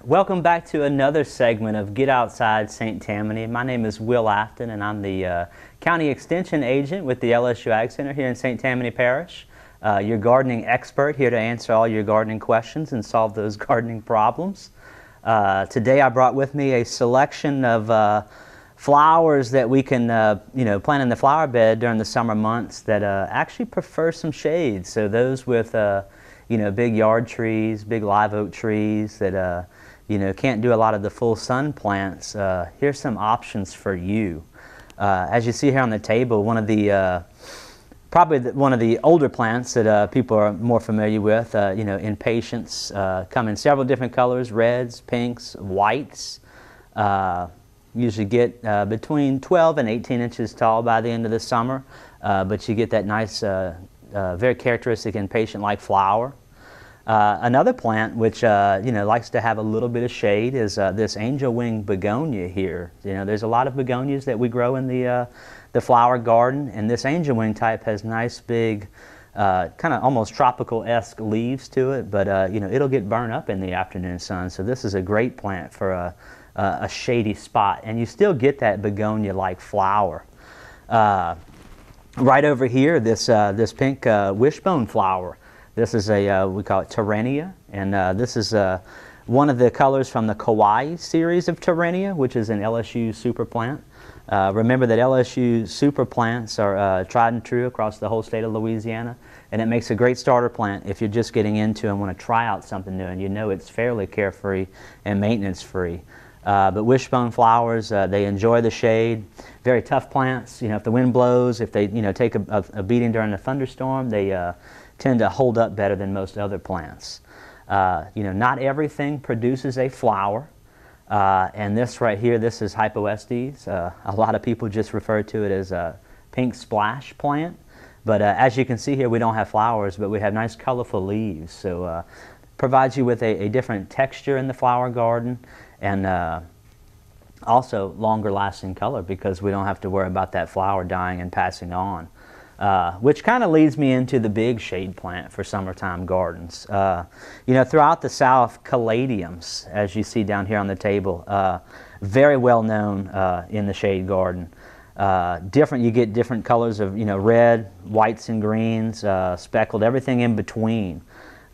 Welcome back to another segment of Get Outside St. Tammany. My name is Will Afton and I'm the County Extension Agent with the LSU Ag Center here in St. Tammany Parish. Your gardening expert here to answer all your gardening questions and solve those gardening problems. Today I brought with me a selection of flowers that we can plant in the flower bed during the summer months that actually prefer some shade. So those with big yard trees, big live oak trees that can't do a lot of the full sun plants. Here's some options for you. As you see here on the table, one of the one of the older plants that people are more familiar with, impatiens, come in several different colors: reds, pinks, whites. Usually get between 12 and 18 inches tall by the end of the summer, but you get that nice, very characteristic impatient-like flower. Another plant which likes to have a little bit of shade is this angel wing begonia here. There's a lot of begonias that we grow in the flower garden, and this angel wing type has nice big, kind of almost tropical-esque leaves to it, but it'll get burned up in the afternoon sun. So this is a great plant for a shady spot, and you still get that begonia-like flower. Right over here, this pink wishbone flower. This is we call it Terrenia, and this is one of the colors from the Kauai series of Terrenia, which is an LSU super plant. Remember that LSU super plants are tried and true across the whole state of Louisiana, and it makes a great starter plant if you're just getting into and want to try out something new, and it's fairly carefree and maintenance-free. But wishbone flowers, they enjoy the shade. Very tough plants. If the wind blows, if they take a beating during a thunderstorm, they tend to hold up better than most other plants. Not everything produces a flower. And this right here, this is Hypoestes. A lot of people just refer to it as a pink splash plant. But as you can see here, we don't have flowers, but we have nice colorful leaves. So provides you with a different texture in the flower garden, and also longer lasting color because we don't have to worry about that flower dying and passing on. Which kind of leads me into the big shade plant for summertime gardens. Throughout the South, caladiums, as you see down here on the table, very well known in the shade garden. You get different colors of red, whites and greens, speckled, everything in between.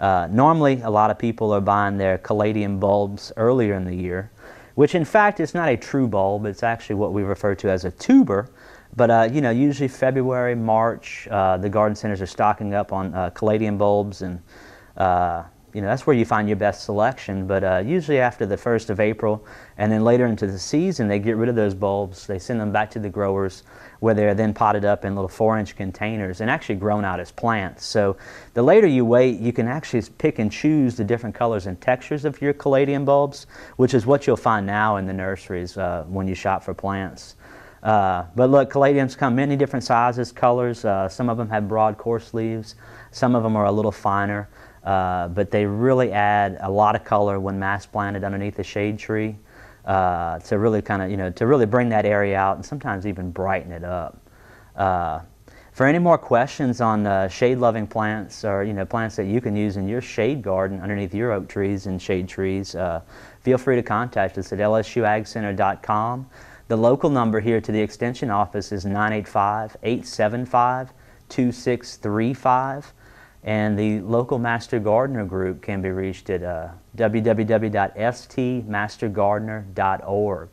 Normally, a lot of people are buying their caladium bulbs earlier in the year, which in fact is not a true bulb. It's actually what we refer to as a tuber. But usually February, March, the garden centers are stocking up on caladium bulbs, and that's where you find your best selection. But usually after the 1st of April and then later into the season, they get rid of those bulbs. They send them back to the growers, where they're then potted up in little 4-inch containers and actually grown out as plants. So the later you wait, you can actually pick and choose the different colors and textures of your caladium bulbs, which is what you'll find now in the nurseries when you shop for plants. But look, caladiums come many different sizes, colors. Some of them have broad, coarse leaves. Some of them are a little finer. But they really add a lot of color when mass planted underneath a shade tree, to really to really bring that area out and sometimes even brighten it up. For any more questions on shade-loving plants, or plants that you can use in your shade garden underneath your oak trees and shade trees, feel free to contact us at lsuagcenter.com. The local number here to the Extension office is 985-875-2635, and the local Master Gardener group can be reached at www.stmastergardener.org.